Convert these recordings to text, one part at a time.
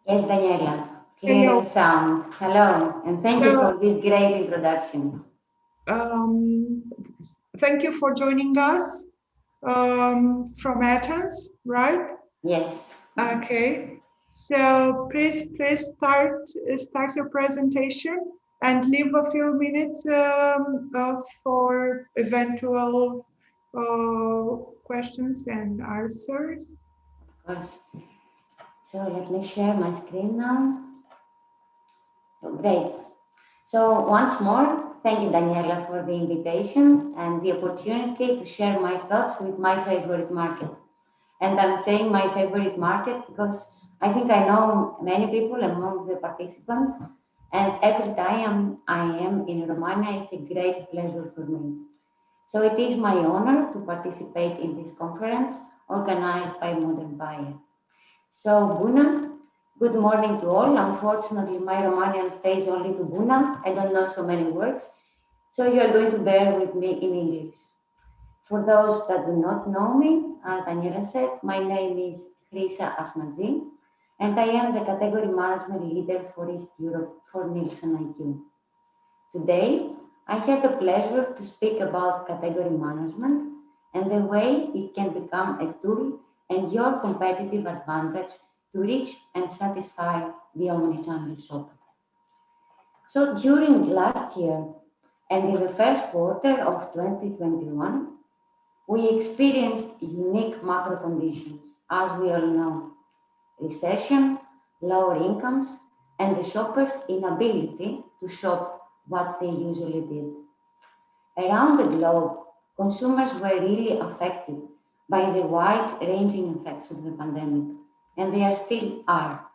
Yes, Daniela, clear Hello. and sound. Hello, and thank you So, for this great introduction. um, thank you for joining us from Athens, right? Yes, Okay. So please start your presentation and leave a few minutes for eventual questions and answers. of course. So let me share my screen now. So great. So once more, thank you, Daniela, for the invitation and the opportunity to share my thoughts with my favorite market. And I'm saying my favorite market because I think I know many people among the participants. And every time I am in Romania, it's a great pleasure for me. So it is my honor to participate in this conference organized by Modern Buyer. So Buna, good morning to all. Unfortunately, my Romanian stays only to Buna. I don't know so many words. So you are going to bear with me in English. For those that do not know me, as Daniela said, my name is Chryssa Asmatzi, and I am the category management leader for East Europe for NielsenIQ. Today, I have the pleasure to speak about category management and the way it can become a tool and your competitive advantage to reach and satisfy the omnichannel shopper. So during last year and in the first quarter of 2021, we experienced unique macro conditions, as we all know: recession, lower incomes, and the shoppers' inability to shop what they usually did. Around the globe, consumers were really affected by the wide ranging effects of the pandemic, and they are still are.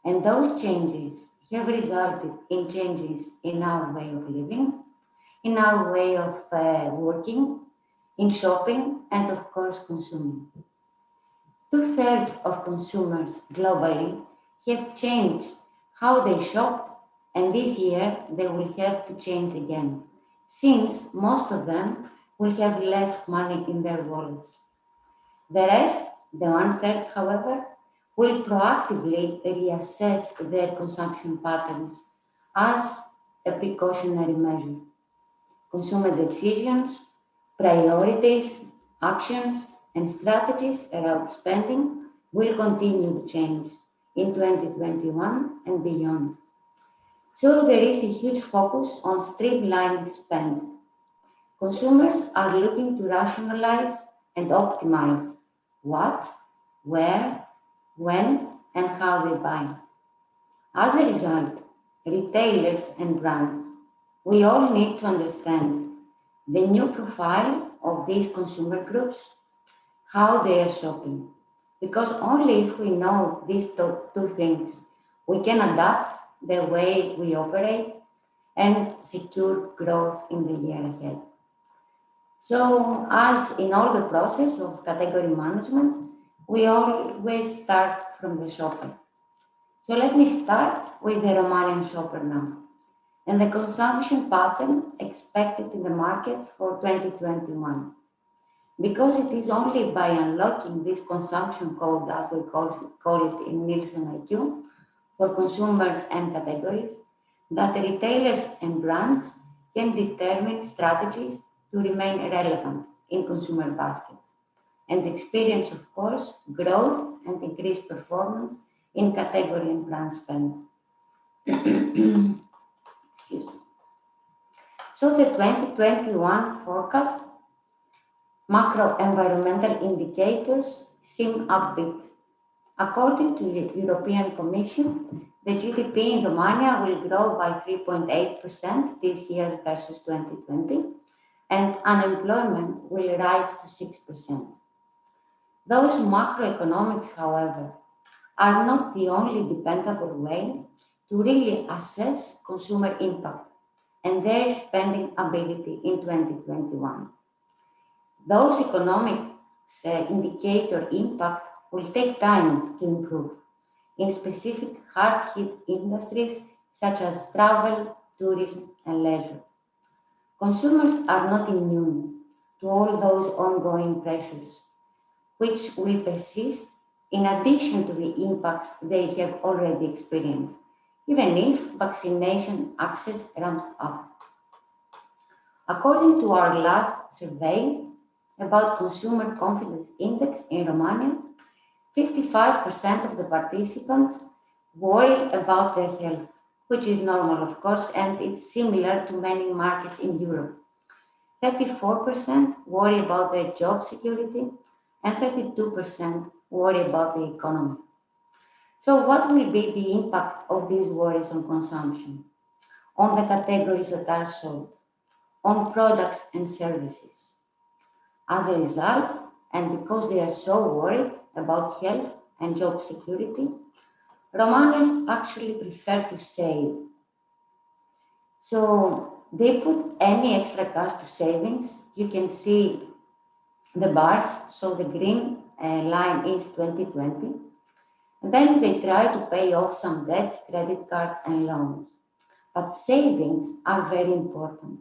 And those changes have resulted in changes in our way of living, in our way of working, in shopping, and of course, consuming. Two-thirds of consumers globally have changed how they shop, and this year they will have to change again, since most of them will have less money in their wallets. The rest, the one-third, however, will proactively reassess their consumption patterns as a precautionary measure. Consumer decisions, priorities, actions, and strategies around spending will continue to change in 2021 and beyond. So there is a huge focus on streamlining spend. Consumers are looking to rationalize and optimize what, where, when, and how they buy. As a result, retailers and brands, we all need to understand the new profile of these consumer groups, how they are shopping. Because only if we know these two things, we can adapt the way we operate and secure growth in the year ahead. So, as in all the process of category management, we always start from the shopper. So let me start with the Romanian shopper now and the consumption pattern expected in the market for 2021. Because it is only by unlocking this consumption code, as we call it in NielsenIQ, for consumers and categories, that the retailers and brands can determine strategies to remain relevant in consumer baskets and experience, of course, growth and increased performance in category and brand spend. Excuse me. So the 2021 forecast macro environmental indicators seem upbeat. According to the European Commission, the GDP in Romania will grow by 3.8% this year versus 2020, and unemployment will rise to 6%. Those macroeconomics, however, are not the only dependable way to really assess consumer impact and their spending ability in 2021. Those economic indicator impact will take time to improve in specific hard hit industries such as travel, tourism, and leisure. Consumers are not immune to all those ongoing pressures, which will persist in addition to the impacts they have already experienced, even if vaccination access ramps up. According to our last survey about consumer confidence index in Romania, 55% of the participants worry about their health, which is normal, of course, and it's similar to many markets in Europe. 34% worry about their job security, and 32% worry about the economy. So, what will be the impact of these worries on consumption, on the categories that are sold, on products and services? As a result, and because they are so worried about health and job security, Romanians actually prefer to save. So they put any extra cash to savings. You can see the bars, so the green line is 2020. And then they try to pay off some debts, credit cards, and loans. But savings are very important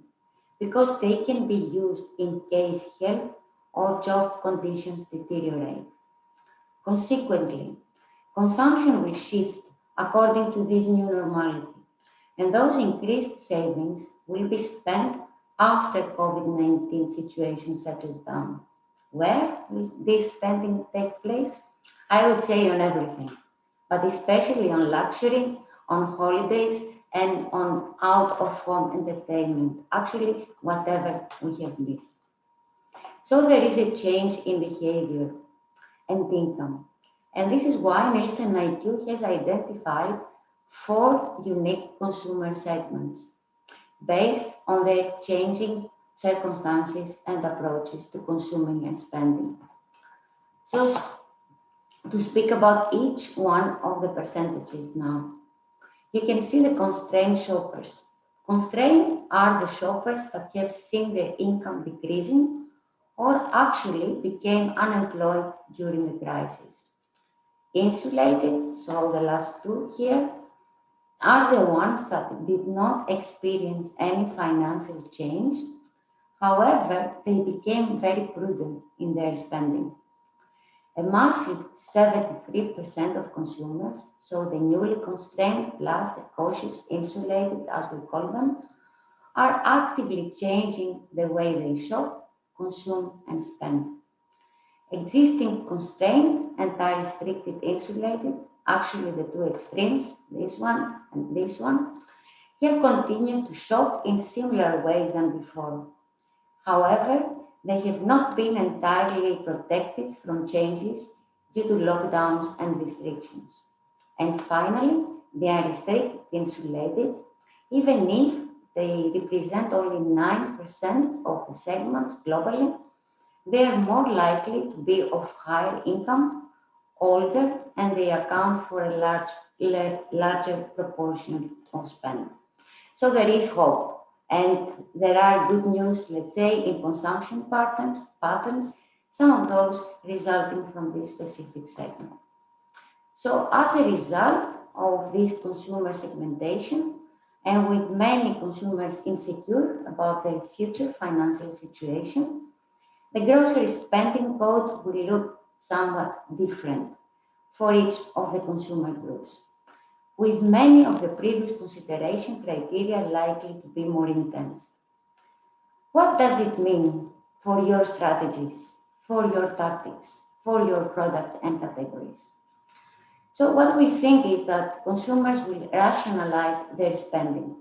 because they can be used in case health or job conditions deteriorate. Consequently, consumption will shift according to this new normality, and those increased savings will be spent after COVID-19 situation settles down. Where will this spending take place? I would say on everything, but especially on luxury, on holidays, and on out of home entertainment. Actually, whatever we have missed. So there is a change in behavior and income. And this is why NielsenIQ has identified four unique consumer segments based on their changing circumstances and approaches to consuming and spending. So, to speak about each one of the percentages now, you can see the constrained shoppers. Constrained are the shoppers that have seen their income decreasing or actually became unemployed during the crisis. Insulated, so the last two here, are the ones that did not experience any financial change. However, they became very prudent in their spending. A massive 73% of consumers, so the newly constrained plus the cautious insulated, as we call them, are actively changing the way they shop, consume, and spend. Existing constrained and are restricted insulated, actually the two extremes, this one and this one, have continued to shop in similar ways than before. However, they have not been entirely protected from changes due to lockdowns and restrictions. And finally, they are restricted insulated, even if they represent only 9% of the segments globally. They are more likely to be of higher income, older, and they account for a larger proportion of spend. So there is hope, and there are good news, let's say, in consumption patterns, some of those resulting from this specific segment. So as a result of this consumer segmentation, and with many consumers insecure about their future financial situation, the grocery spending code will look somewhat different for each of the consumer groups, with many of the previous consideration criteria likely to be more intense. What does it mean for your strategies, for your tactics, for your products and categories? So what we think is that consumers will rationalize their spending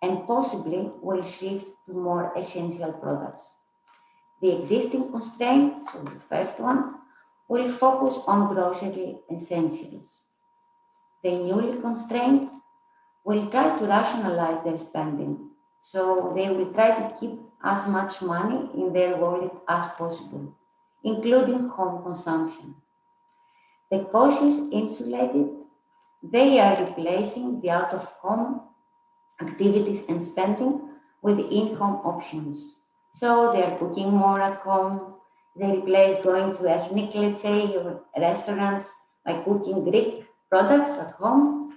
and possibly will shift to more essential products. The existing constraint, so the first one, will focus on grocery essentials. The newly constrained will try to rationalize their spending. So they will try to keep as much money in their wallet as possible, including home consumption. The cautious insulated, they are replacing the out-of-home activities and spending with in-home options. So they are cooking more at home. They replace going to ethnic, let's say, or restaurants by cooking Greek products at home.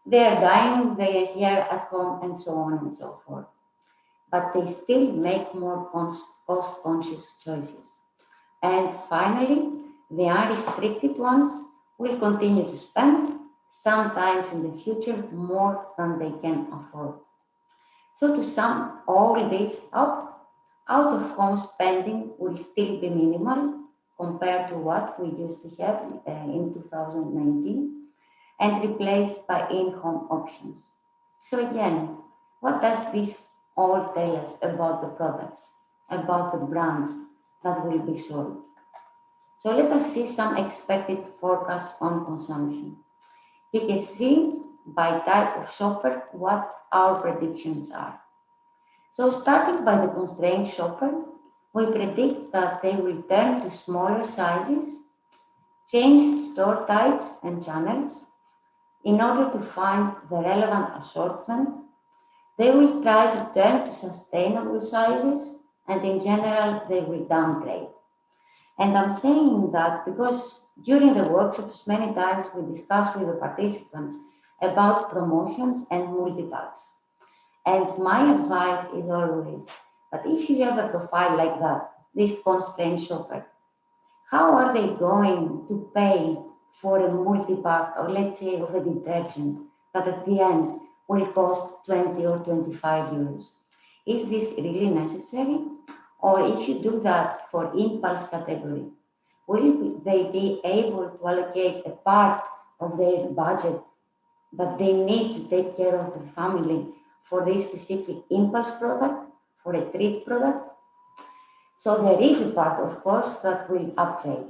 They are dining they are here at home and so on and so forth. But they still make more cost-conscious choices. And finally, the unrestricted ones will continue to spend, sometimes in the future, more than they can afford. So to sum all this up, out-of-home spending will still be minimal compared to what we used to have in 2019 and replaced by in-home options. So again, what does this all tell us about the products, about the brands that will be sold? So let us see some expected forecasts on consumption. You can see by type of shopper what our predictions are. So starting by the constrained shopper, we predict that they will turn to smaller sizes, changed store types and channels in order to find the relevant assortment. They will try to turn to sustainable sizes and in general they will downgrade. And I'm saying that because during the workshops, many times we discuss with the participants about promotions and multi-packs. And my advice is always that if you have a profile like that, this constrained shopper, how are they going to pay for a multi-pack, or let's say of a detergent that at the end will cost 20 or 25 euros? Is this really necessary? Or if you do that for impulse category, will they be able to allocate a part of their budget that they need to take care of the family for this specific impulse product, for a treat product? So there is a part, of course, that will upgrade.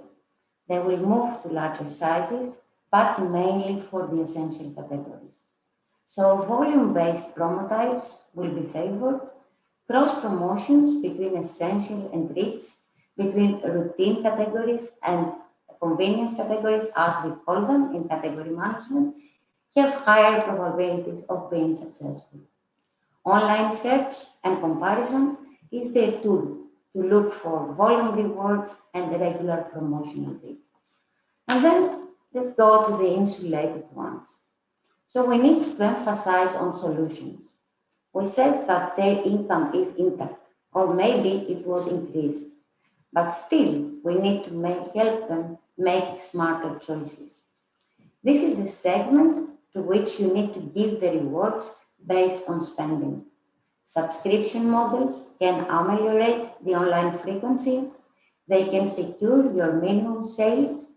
They will move to larger sizes, but mainly for the essential categories. So volume-based promo types will be favored, cross promotions between essential and treats, between routine categories and convenience categories, as we call them in category management, have higher probabilities of being successful. Online search and comparison is their tool to look for volume rewards and regular promotional deals. And then let's go to the insulated ones. So we need to emphasize on solutions. We said that their income is intact, or maybe it was increased, but still we need to help them make smarter choices. This is the segment to which you need to give the rewards based on spending. Subscription models can ameliorate the online frequency, they can secure your minimum sales,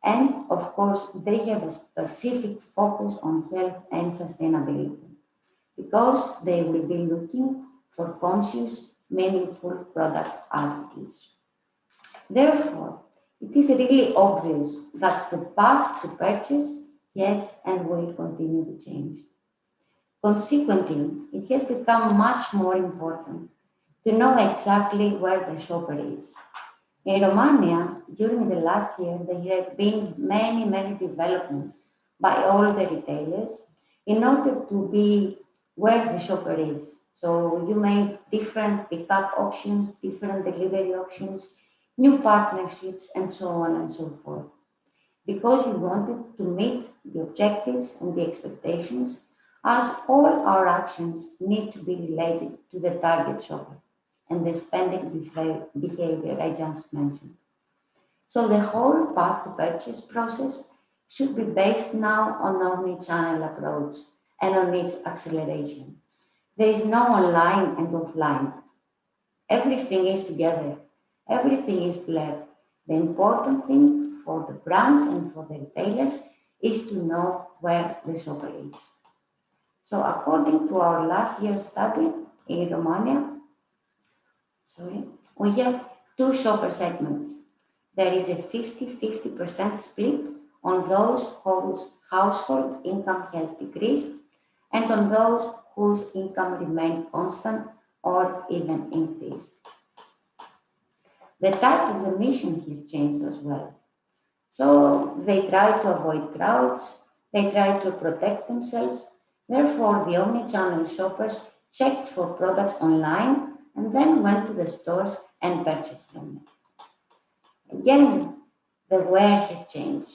and of course, they have a specific focus on health and sustainability because they will be looking for conscious, meaningful product attitudes. Therefore, it is really obvious that the path to purchase has and will continue to change. Consequently, it has become much more important to know exactly where the shopper is. In Romania, during the last year, there have been many developments by all the retailers in order to be where the shopper is. So you made different pickup options, different delivery options, new partnerships, and so on and so forth. Because you wanted to meet the objectives and the expectations, as all our actions need to be related to the target shopper and the spending behavior I just mentioned. So the whole path to purchase process should be based now on omni-channel approach and on its acceleration. There is no online and offline. Everything is together. Everything is blurred. The important thing for the brands and for the retailers is to know where the shopper is. So according to our last year's study in Romania, we have two shopper segments. There is a 50-50% split on those whose household income has decreased and on those whose income remained constant or even increased. The type of the mission has changed as well. So they try to avoid crowds, they try to protect themselves. Therefore, the omni-channel shoppers checked for products online and then went to the stores and purchased them. Again, the where has changed.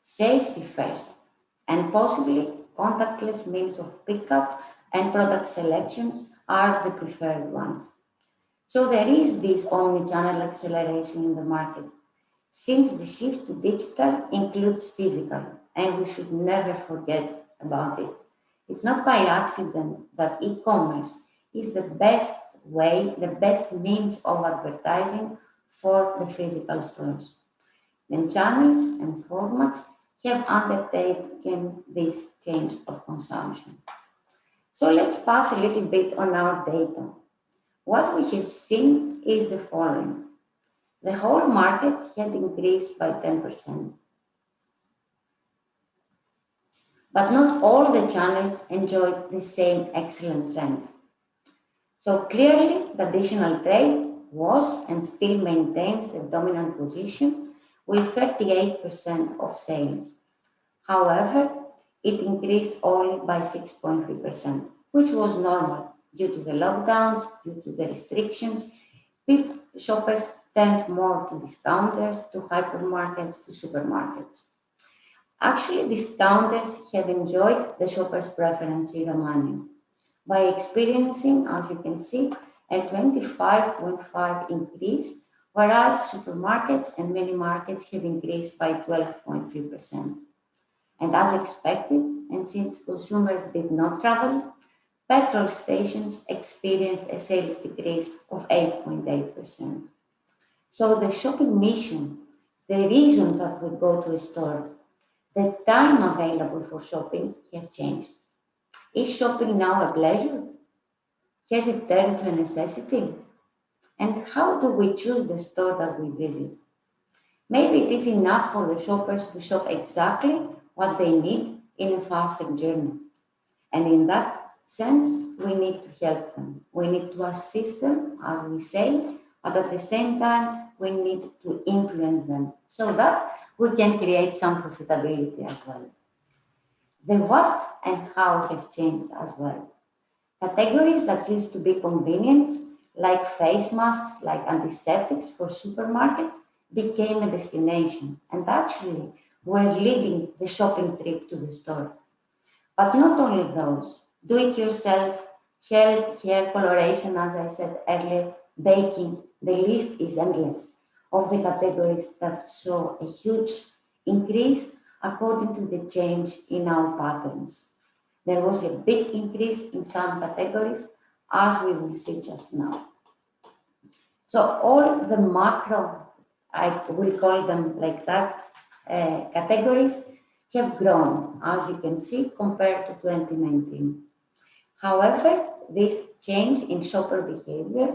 Safety first, and possibly contactless means of pickup and product selections are the preferred ones. So there is this omni-channel acceleration in the market. since the shift to digital includes physical, and we should never forget about it. It's not by accident that e-commerce is the best way, the best means of advertising for the physical stores. Then channels and formats have undertaken this change of consumption. So let's pass a little bit on our data. What we have seen is the following. The whole market had increased by 10%, but not all the channels enjoyed the same excellent trend. So clearly, traditional trade was and still maintains a dominant position with 38% of sales. However, it increased only by 6.3%, which was normal due to the lockdowns, due to the restrictions. Shoppers tend more to discounters, to hypermarkets, to supermarkets. Actually, discounters have enjoyed the shopper's preference in Romania by experiencing, as you can see, a 25.5 increase, whereas supermarkets and many markets have increased by 12.3%. And as expected, and since consumers did not travel, petrol stations experienced a sales decrease of 8.8%. So the shopping mission, the reason that we go to a store, the time available for shopping have changed. Is shopping now a pleasure? Has it turned to a necessity? And how do we choose the store that we visit? Maybe it is enough for the shoppers to shop exactly what they need in a faster journey. And in that sense, we need to help them. We need to assist them, as we say, but at the same time, we need to influence them so that we can create some profitability as well. The what and how have changed as well. Categories that used to be convenient, like face masks, like antiseptics for supermarkets, became a destination and actually were leading the shopping trip to the store. But not only those, do it yourself, hair coloration, as I said earlier, baking, the list is endless of the categories that saw a huge increase according to the change in our patterns. There was a big increase in some categories, as we will see just now. So all the macro, I will call them like that, categories have grown, as you can see, compared to 2019. However, this change in shopper behavior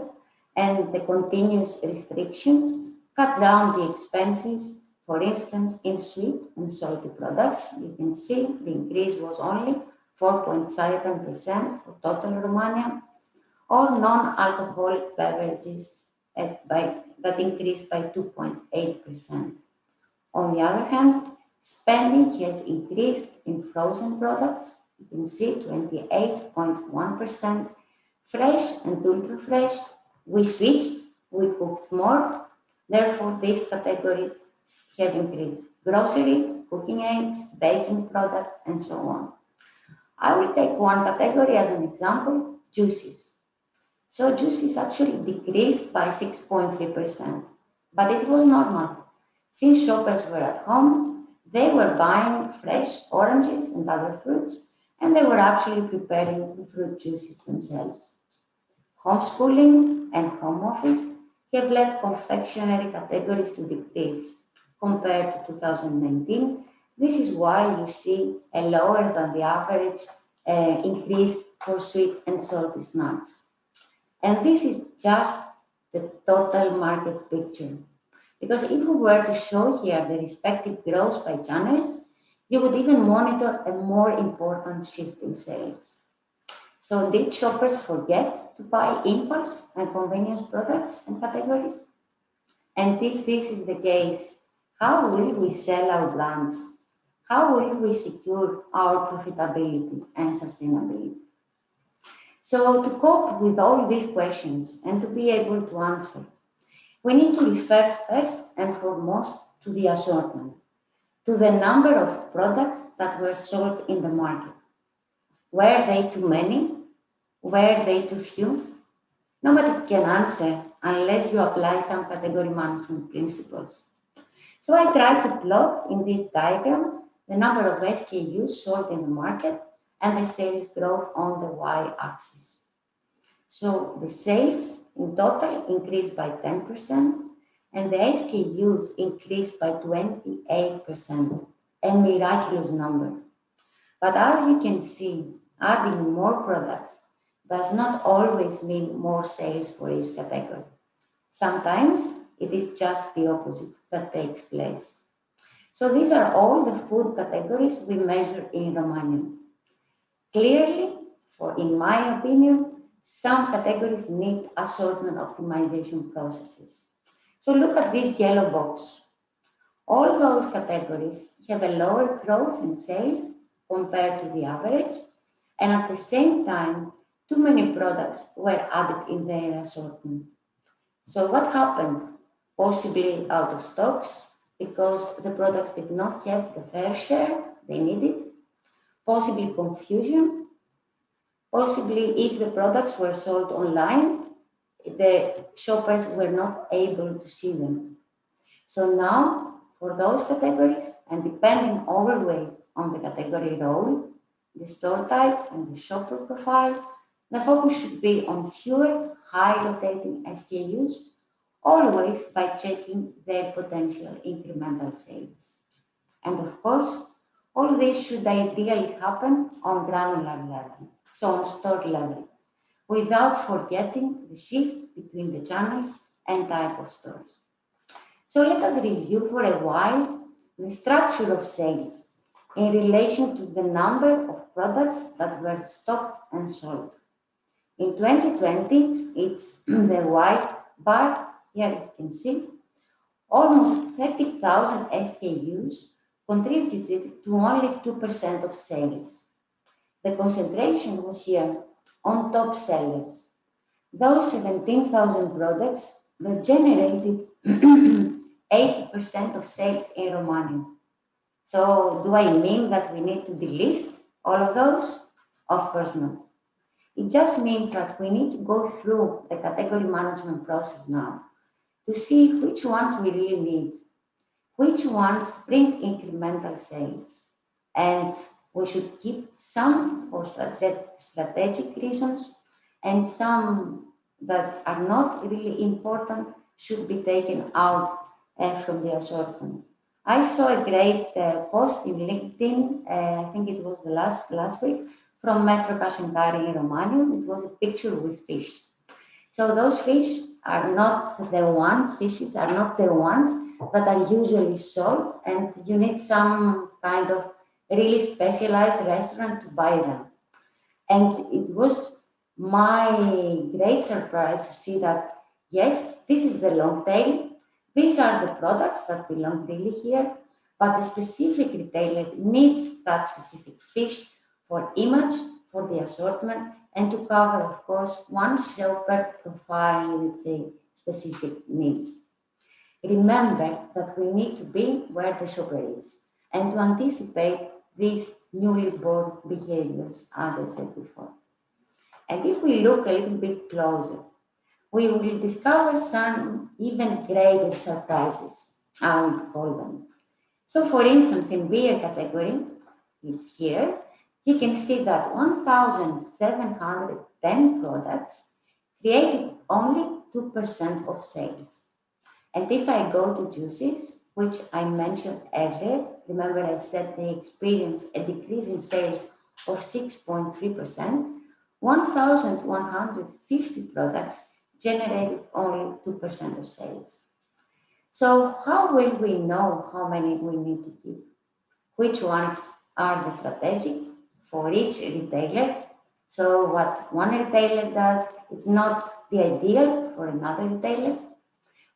and the continuous restrictions cut down the expenses. For instance, in sweet and salty products, you can see the increase was only 4.7% for total Romania, or non-alcoholic beverages that increased by 2.8%. On the other hand, spending has increased in frozen products. You can see 28.1%. Fresh and ultra fresh, we switched, we cooked more. Therefore, these categories have increased. Grocery, cooking aids, baking products, and so on. I will take one category as an example, juices. So juices actually decreased by 6.3%, but it was normal. Since shoppers were at home, they were buying fresh oranges and other fruits, and they were actually preparing the fruit juices themselves. Homeschooling and home office have led confectionery categories to decrease compared to 2019. This is why you see a lower than the average increase for sweet and salty snacks. And this is just the total market picture. Because if we were to show here the respective growth by channels, you would even monitor a more important shift in sales. So did shoppers forget to buy impulse and convenience products and categories? And if this is the case, how will we sell our brands? How will we secure our profitability and sustainability? So to cope with all these questions and to be able to answer, we need to refer first and foremost to the assortment, to the number of products that were sold in the market. Were they too many? Were they too few? Nobody can answer unless you apply some category management principles. So I try to plot in this diagram the number of SKUs sold in the market and the sales growth on the y-axis. So the sales in total increased by 10% and the SKUs increased by 28%, a miraculous number. But as you can see, adding more products does not always mean more sales for each category. Sometimes it is just the opposite that takes place. So these are all the food categories we measure in Romania. Clearly, in my opinion, some categories need assortment optimization processes. So look at this yellow box. All those categories have a lower growth in sales compared to the average, and at the same time, too many products were added in their assortment. So what happened? Possibly out of stocks because the products did not have the fair share they needed. Possibly confusion. Possibly if the products were sold online, the shoppers were not able to see them. So now, for those categories, and depending always on the category role, the store type, and the shopper profile, the focus should be on fewer high rotating SKUs, always by checking their potential incremental sales. And of course, all this should ideally happen on granular level, so on store level, without forgetting the shift between the channels and type of stores. So let us review for a while the structure of sales in relation to the number of products that were stocked and sold. In 2020, it's the white bar, here you can see, almost 30,000 SKUs contributed to only 2% of sales. The concentration was here on top sellers. Those 17,000 products that generated 80% of sales in Romania. So do I mean that we need to delist all of those? Of course not. It just means that we need to go through the category management process now to see which ones we really need, which ones bring incremental sales. And we should keep some for strategic reasons and some that are not really important should be taken out from the assortment. I saw a great post in LinkedIn, I think it was the last week, from Metro Cash and Carry in Romania. It was a picture with fish. So those fishes are not the ones that are usually sold, and you need some kind of really specialized restaurant to buy them. And it was my great surprise to see that, yes, this is the long tail. These are the products that belong really here, but the specific retailer needs that specific fish for image, for the assortment, and to cover, of course, one shopper profile, let's say, specific needs. Remember that we need to be where the shopper is and to anticipate these newly born behaviors, as I said before. And if we look a little bit closer, we will discover some even greater surprises, I would call them. So for instance, in beer category, it's here, you can see that 1,710 products created only 2% of sales. And if I go to juices, which I mentioned earlier, remember I said they experienced a decrease in sales of 6.3%, 1,150 products generated only 2% of sales. So how will we know how many we need to keep? Which ones are the strategic for each retailer? So what one retailer does is not the ideal for another retailer.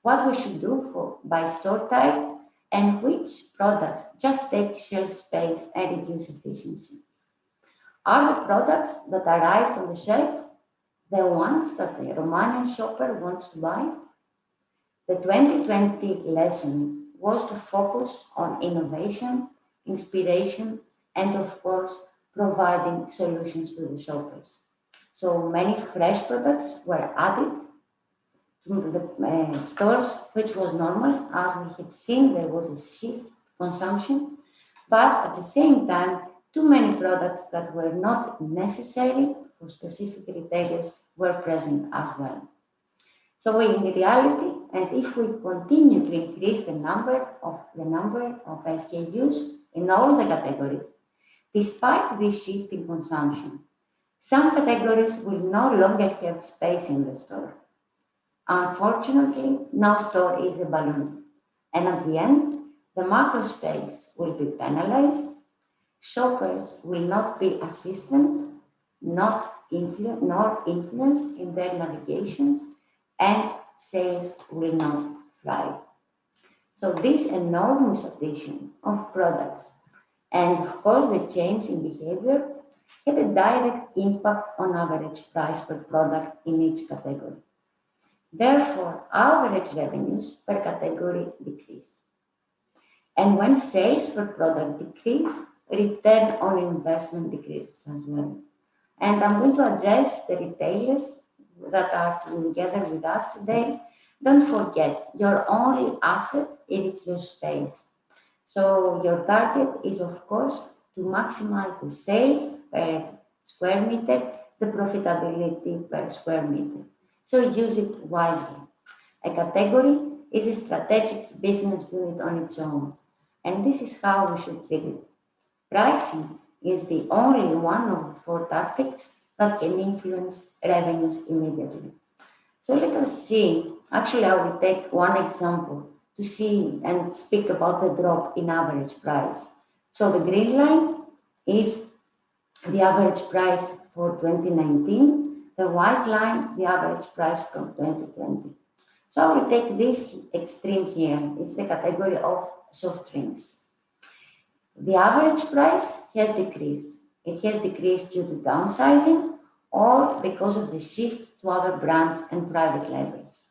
What we should do by store type, and which products just take shelf space and reduce efficiency. Are the products that arrive on the shelf the ones that the Romanian shopper wants to buy? The 2020 lesson was to focus on innovation, inspiration, and of course, providing solutions to the shoppers. So many fresh products were added the stores, which was normal. As we have seen, there was a shift consumption, but at the same time, too many products that were not necessary for specific retailers were present as well. So in reality, and if we continue to increase the number of SKUs in all the categories, despite this shift in consumption, some categories will no longer have space in the store. Unfortunately, no store is a balloon, and at the end, the macro space will be penalized. Shoppers will not be assisted, nor influenced in their navigations, and sales will not thrive. So this enormous addition of products and of course the change in behavior had a direct impact on average price per product in each category. Therefore, average revenues per category decreased. And when sales per product decrease, return on investment decreases as well. And I'm going to address the retailers that are together with us today. Don't forget, your only asset is your space. So your target is, of course, to maximize the sales per square meter, the profitability per square meter. So use it wisely. A category is a strategic business unit on its own, and this is how we should treat it. Pricing is the only one of the four tactics that can influence revenues immediately. So let us see. Actually, I will take one example to see and speak about the drop in average price. So the green line is the average price for 2019, the white line, the average price from 2020. So I will take this extreme here. It's the category of soft drinks. The average price has decreased. It has decreased due to downsizing or because of the shift to other brands and private labels.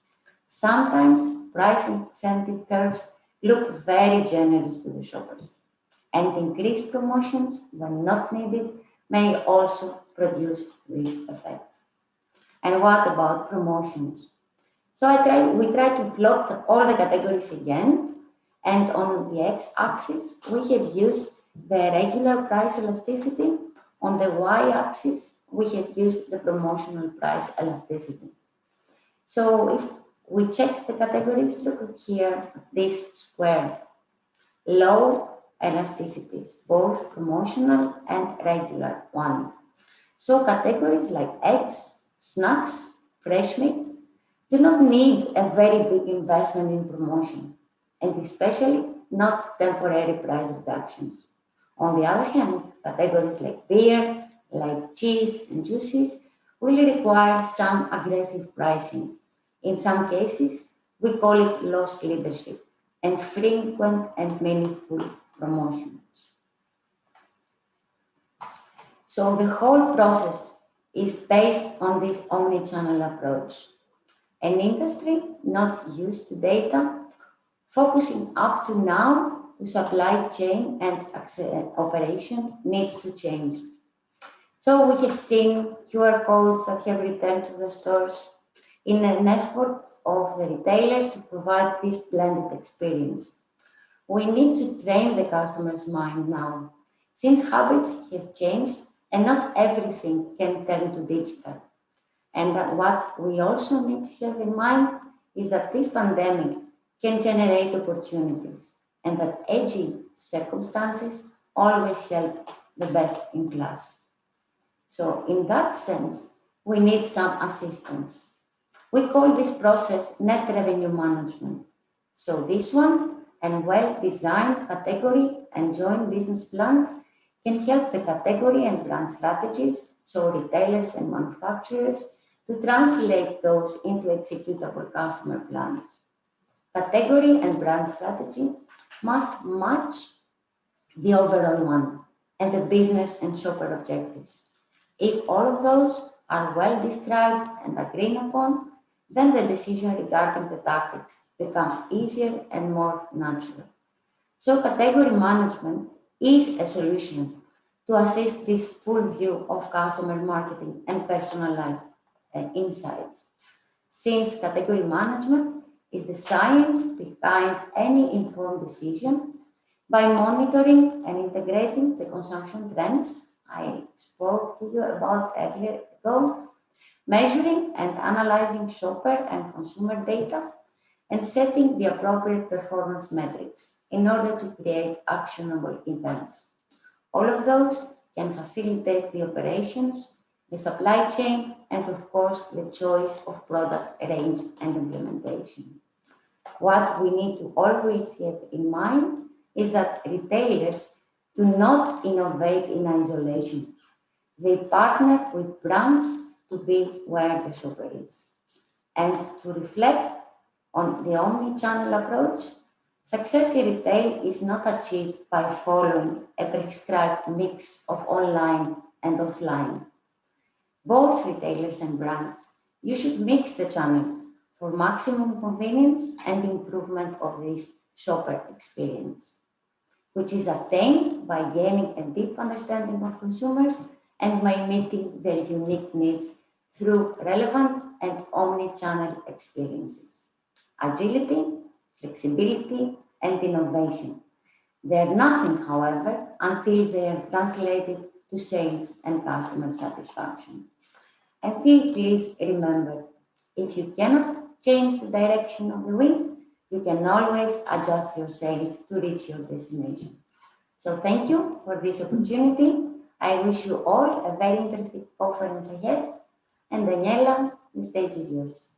Sometimes price incentive curves look very generous to the shoppers, and increased promotions, when not needed, may also produce this effect. And what about promotions? So we try to plot all the categories again, and on the x-axis, we have used the regular price elasticity. On the y-axis, we have used the promotional price elasticity. So if we check the categories, look at here, this square, low elasticities, both promotional and regular one. So categories like eggs, snacks, fresh meat do not need a very big investment in promotion, and especially not temporary price reductions. On the other hand, categories like beer, like cheese and juices will require some aggressive pricing. In some cases, we call it loss leadership and frequent and meaningful promotions. So the whole process is based on this omni-channel approach. An industry not used to data, focusing up to now to supply chain and operation needs to change. So we have seen QR codes that have returned to the stores in an effort of the retailers to provide this blended experience. We need to train the customer's mind now, since habits have changed and not everything can turn to digital. And that what we also need to have in mind is that this pandemic can generate opportunities and that edgy circumstances always help the best in class. So in that sense, we need some assistance. We call this process net revenue management. So this one and well-designed category and joint business plans can help the category and brand strategies, so retailers and manufacturers, to translate those into executable customer plans. Category and brand strategy must match the overall one and the business and shopper objectives. If all of those are well described and agreed upon, then the decision regarding the tactics becomes easier and more natural. So category management is a solution to assist this full view of customer marketing and personalized insights. since category management is the science behind any informed decision. By monitoring and integrating the consumption trends I spoke to you about earlier ago, measuring and analyzing shopper and consumer data, and setting the appropriate performance metrics in order to create actionable events. All of those can facilitate the operations, the supply chain, and of course, the choice of product range and implementation. What we need to always keep in mind is that retailers do not innovate in isolation. They partner with brands to be where the shopper is. And to reflect on the omni-channel approach, success in retail is not achieved by following a prescribed mix of online and offline. Both retailers and brands, you should mix the channels for maximum convenience and improvement of this shopper experience, which is attained by gaining a deep understanding of consumers and by meeting their unique needs through relevant and omni-channel experiences. Agility, flexibility, and innovation. They are nothing, however, until they are translated to sales and customer satisfaction. Until please remember, if you cannot change the direction of the wind, you can always adjust your sails to reach your destination. So thank you for this opportunity. I wish you all a very interesting conference ahead. And Daniela, the stage is yours.